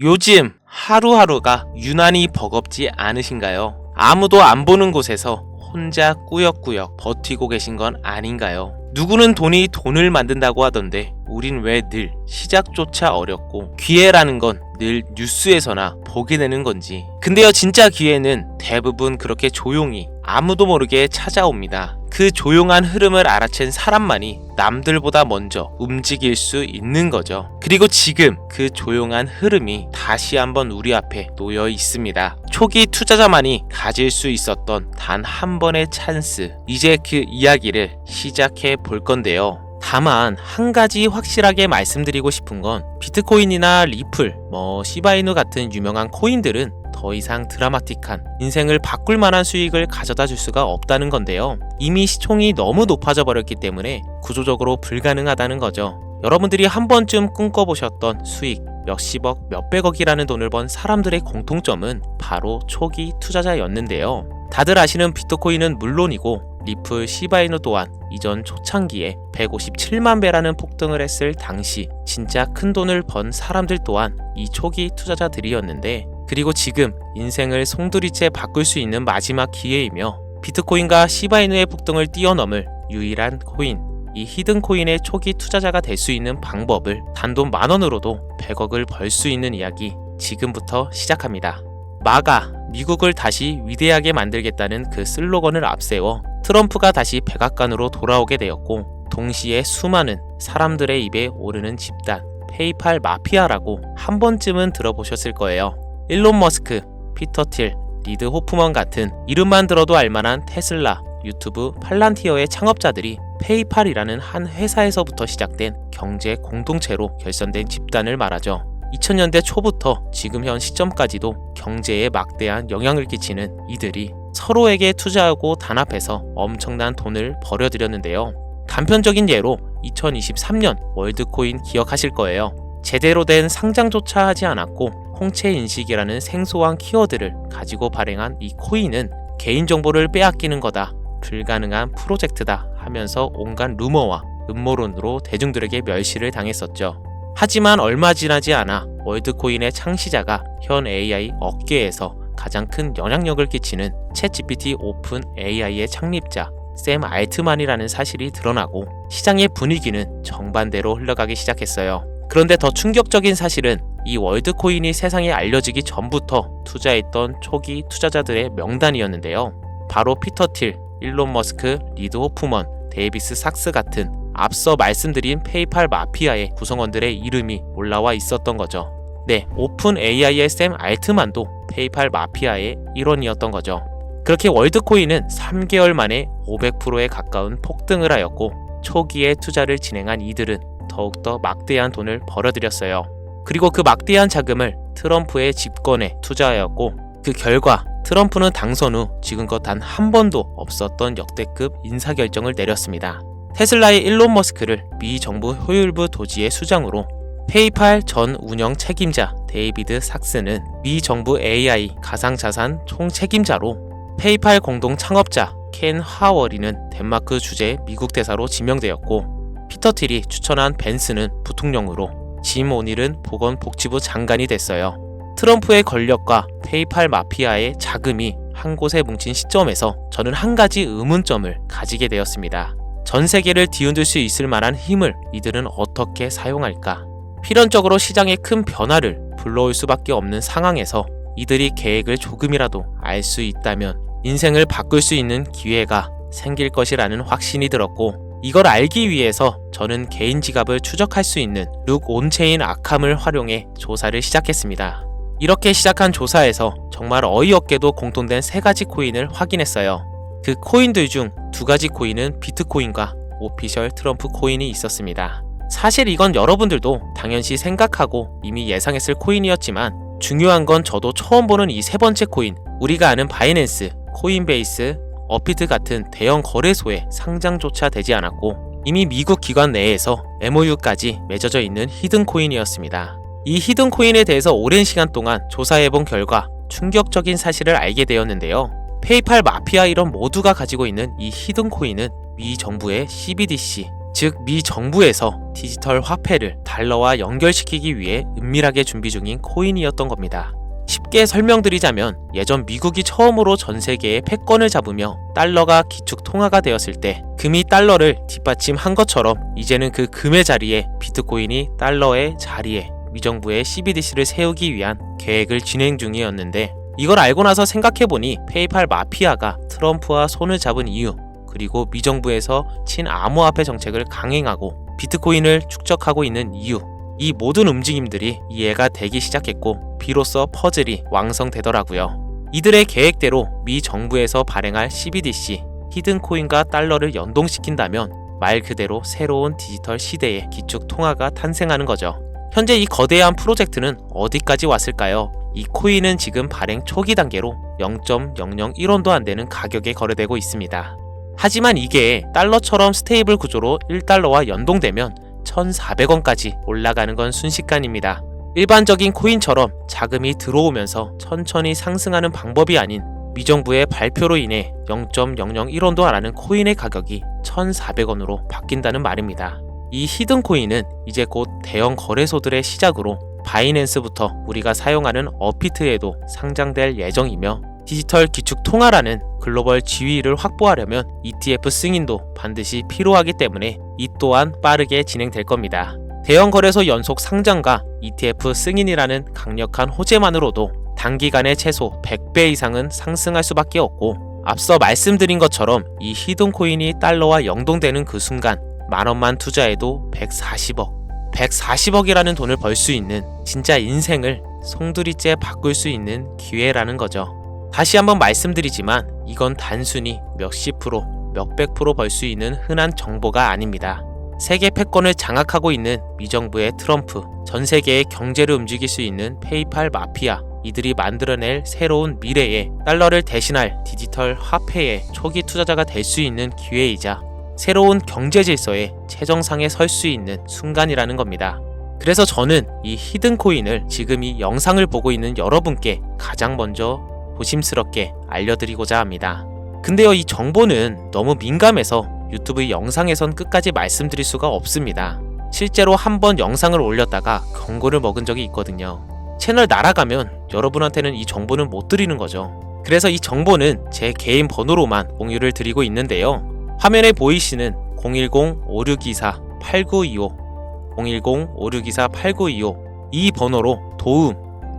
요즘 하루하루가 유난히 버겁지 않으신가요? 아무도 안 보는 곳에서 혼자 꾸역꾸역 버티고 계신 건 아닌가요? 누구는 돈을 만든다고 하던데 우린 왜 늘 시작조차 어렵고 기회라는 건 늘 뉴스에서나 보게 되는 건지. 근데요, 진짜 기회는 대부분 그렇게 조용히 아무도 모르게 찾아옵니다. 그 조용한 흐름을 알아챈 사람만이 남들보다 먼저 움직일 수 있는 거죠. 그리고 지금 그 조용한 흐름이 다시 한번 우리 앞에 놓여 있습니다. 초기 투자자만이 가질 수 있었던 단 한 번의 찬스. 이제 그 이야기를 시작해 볼 건데요. 다만 한 가지 확실하게 말씀드리고 싶은 건 비트코인이나 리플, 시바이누 같은 유명한 코인들은 더 이상 드라마틱한 인생을 바꿀 만한 수익을 가져다 줄 수가 없다는 건데요. 이미 시총이 너무 높아져 버렸기 때문에 구조적으로 불가능하다는 거죠. 여러분들이 한 번쯤 꿈꿔보셨던 수익 몇십억, 몇백억이라는 돈을 번 사람들의 공통점은 바로 초기 투자자였는데요. 다들 아시는 비트코인은 물론이고 리플, 시바이누 또한 이전 초창기에 157만 배라는 폭등을 했을 당시 진짜 큰 돈을 번 사람들 또한 이 초기 투자자들이었는데, 그리고 지금 인생을 송두리째 바꿀 수 있는 마지막 기회이며 비트코인과 시바이누의 폭등을 뛰어넘을 유일한 코인, 이 히든코인의 초기 투자자가 될 수 있는 방법을 단돈 10,000원으로도 100억을 벌 수 있는 이야기 지금부터 시작합니다. 마가, 미국을 다시 위대하게 만들겠다는 그 슬로건을 앞세워 트럼프가 다시 백악관으로 돌아오게 되었고, 동시에 수많은 사람들의 입에 오르는 집단, 페이팔 마피아라고 한 번쯤은 들어보셨을 거예요. 일론 머스크, 피터 틸, 리드 호프먼 같은 이름만 들어도 알만한 테슬라, 유튜브, 팔란티어의 창업자들이 페이팔이라는 한 회사에서부터 시작된 경제 공동체로 결선된 집단을 말하죠. 2000년대 초부터 지금 현 시점까지도 경제에 막대한 영향을 끼치는 이들이 서로에게 투자하고 단합해서 엄청난 돈을 벌여들였는데요. 단편적인 예로 2023년 월드코인 기억하실 거예요. 제대로 된 상장조차 하지 않았고 홍채인식이라는 생소한 키워드를 가지고 발행한 이 코인은 개인정보를 빼앗기는 거다, 불가능한 프로젝트다 하면서 온갖 루머와 음모론으로 대중들에게 멸시를 당했었죠. 하지만 얼마 지나지 않아 월드코인의 창시자가 현 AI 업계에서 가장 큰 영향력을 끼치는 챗GPT 오픈 AI의 창립자 샘 알트만이라는 사실이 드러나고 시장의 분위기는 정반대로 흘러가기 시작했어요. 그런데 더 충격적인 사실은 이 월드코인이 세상에 알려지기 전부터 투자했던 초기 투자자들의 명단이었는데요. 바로 피터 틸, 일론 머스크, 리드 호프먼, 데이비스 삭스 같은 앞서 말씀드린 페이팔 마피아의 구성원들의 이름이 올라와 있었던 거죠. 네, 오픈 AI의 샘 알트만도 페이팔 마피아의 일원이었던 거죠. 그렇게 월드코인은 3개월 만에 500%에 가까운 폭등을 하였고, 초기에 투자를 진행한 이들은 더욱더 막대한 돈을 벌어들였어요. 그리고 그 막대한 자금을 트럼프의 집권에 투자하였고, 그 결과 트럼프는 당선 후 지금껏 단 한 번도 없었던 역대급 인사결정을 내렸습니다. 테슬라의 일론 머스크를 미 정부 효율부 도지의 수장으로, 페이팔 전 운영 책임자 데이비드 삭스는 미 정부 AI 가상자산 총책임자로, 페이팔 공동 창업자 켄 하워리는 덴마크 주재 미국 대사로 지명되었고, 피터 틸이 추천한 벤스는 부통령으로, 짐 오닐은 보건복지부 장관이 됐어요. 트럼프의 권력과 페이팔 마피아의 자금이 한 곳에 뭉친 시점에서 저는 한 가지 의문점을 가지게 되었습니다. 전 세계를 뒤흔들 수 있을 만한 힘을 이들은 어떻게 사용할까? 필연적으로 시장에 큰 변화를 불러올 수밖에 없는 상황에서 이들이 계획을 조금이라도 알 수 있다면 인생을 바꿀 수 있는 기회가 생길 것이라는 확신이 들었고, 이걸 알기 위해서 저는 개인 지갑을 추적할 수 있는 룩 온체인 아캄을 활용해 조사를 시작했습니다. 이렇게 시작한 조사에서 정말 어이없게도 공통된 3가지 코인을 확인했어요. 그 코인들 중 2가지 코인은 비트코인과 오피셜 트럼프 코인이 있었습니다. 사실 이건 여러분들도 당연시 생각하고 이미 예상했을 코인이었지만, 중요한 건 저도 처음 보는 이 3번째 코인, 우리가 아는 바이낸스, 코인베이스, 어피트 같은 대형 거래소에 상장조차 되지 않았고 이미 미국 기관 내에서 MOU까지 맺어져 있는 히든코인이었습니다. 이 히든코인에 대해서 오랜 시간 동안 조사해본 결과 충격적인 사실을 알게 되었는데요. 페이팔 마피아 일원 모두가 가지고 있는 이 히든코인은 미 정부의 CBDC, 즉 미 정부에서 디지털 화폐를 달러와 연결시키기 위해 은밀하게 준비 중인 코인이었던 겁니다. 쉽게 설명드리자면 예전 미국이 처음으로 전 세계의 패권을 잡으며 달러가 기축 통화가 되었을 때 금이 달러를 뒷받침한 것처럼 이제는 그 금의 자리에 비트코인이 달러의 자리에 미정부의 CBDC를 세우기 위한 계획을 진행 중이었는데, 이걸 알고 나서 생각해보니 페이팔 마피아가 트럼프와 손을 잡은 이유, 그리고 미정부에서 친암호화폐 정책을 강행하고 비트코인을 축적하고 있는 이유, 이 모든 움직임들이 이해가 되기 시작했고 비로소 퍼즐이 완성되더라고요. 이들의 계획대로 미 정부에서 발행할 CBDC, 히든코인과 달러를 연동시킨다면 말 그대로 새로운 디지털 시대의 기축 통화가 탄생하는 거죠. 현재 이 거대한 프로젝트는 어디까지 왔을까요? 이 코인은 지금 발행 초기 단계로 0.001원도 안 되는 가격에 거래되고 있습니다. 하지만 이게 달러처럼 스테이블 구조로 1달러와 연동되면 1,400원까지 올라가는 건 순식간입니다. 일반적인 코인처럼 자금이 들어오면서 천천히 상승하는 방법이 아닌 미정부의 발표로 인해 0.001원도 안 하는 코인의 가격이 1,400원으로 바뀐다는 말입니다. 이 히든코인은 이제 곧 대형 거래소들의 시작으로 바이낸스부터 우리가 사용하는 어피트에도 상장될 예정이며, 디지털 기축 통화라는 글로벌 지위를 확보하려면 ETF 승인도 반드시 필요하기 때문에 이 또한 빠르게 진행될 겁니다. 대형 거래소 연속 상장과 ETF 승인이라는 강력한 호재만으로도 단기간에 최소 100배 이상은 상승할 수밖에 없고, 앞서 말씀드린 것처럼 이 히든코인이 달러와 연동되는 그 순간 만원만 투자해도 140억이라는 돈을 벌 수 있는, 진짜 인생을 송두리째 바꿀 수 있는 기회라는 거죠. 다시 한번 말씀드리지만 이건 단순히 몇십 프로, 몇백 프로 벌 수 있는 흔한 정보가 아닙니다. 세계 패권을 장악하고 있는 미정부의 트럼프, 전 세계의 경제를 움직일 수 있는 페이팔 마피아, 이들이 만들어낼 새로운 미래에 달러를 대신할 디지털 화폐의 초기 투자자가 될 수 있는 기회이자 새로운 경제 질서의 최정상에 설 수 있는 순간이라는 겁니다. 그래서 저는 이 히든코인을 지금 이 영상을 보고 있는 여러분께 가장 먼저 조심스럽게 알려드리고자 합니다. 근데요, 이 정보는 너무 민감해서 유튜브 영상에선 끝까지 말씀드릴 수가 없습니다. 실제로 한번 영상을 올렸다가 경고를 먹은 적이 있거든요. 채널 날아가면 여러분한테는 이 정보는 못 드리는 거죠. 그래서 이 정보는 제 개인 번호로만 공유를 드리고 있는데요. 화면에 보이시는 010-5624-8925 010-5624-8925 이 번호로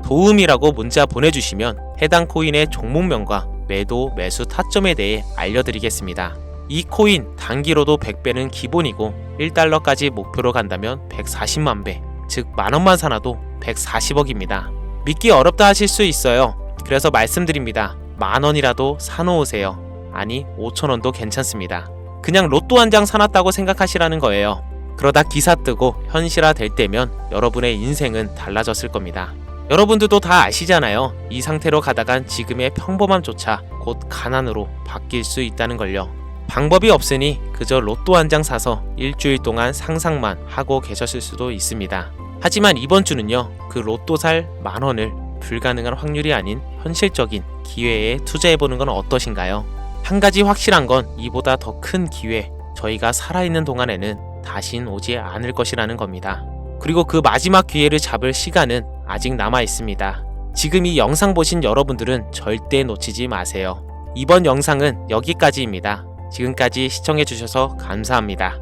도움이라고 문자 보내주시면 해당 코인의 종목명과 매도, 매수 타점에 대해 알려드리겠습니다. 이 코인 단기로도 100배는 기본이고 1달러까지 목표로 간다면 140만 배, 즉 만원만 사놔도 140억입니다. 믿기 어렵다 하실 수 있어요. 그래서 말씀드립니다. 만원이라도 사놓으세요. 아니 5천원도 괜찮습니다. 그냥 로또 한 장 사놨다고 생각하시라는 거예요. 그러다 기사 뜨고 현실화 될 때면 여러분의 인생은 달라졌을 겁니다. 여러분들도 다 아시잖아요. 이 상태로 가다간 지금의 평범함조차 곧 가난으로 바뀔 수 있다는 걸요. 방법이 없으니 그저 로또 한 장 사서 일주일 동안 상상만 하고 계셨을 수도 있습니다. 하지만 이번 주는요, 그 로또 살 만원을 불가능한 확률이 아닌 현실적인 기회에 투자해보는 건 어떠신가요? 한 가지 확실한 건 이보다 더 큰 기회, 저희가 살아있는 동안에는 다신 오지 않을 것이라는 겁니다. 그리고 그 마지막 기회를 잡을 시간은 아직 남아 있습니다. 지금 이 영상 보신 여러분들은 절대 놓치지 마세요. 이번 영상은 여기까지입니다. 지금까지 시청해주셔서 감사합니다.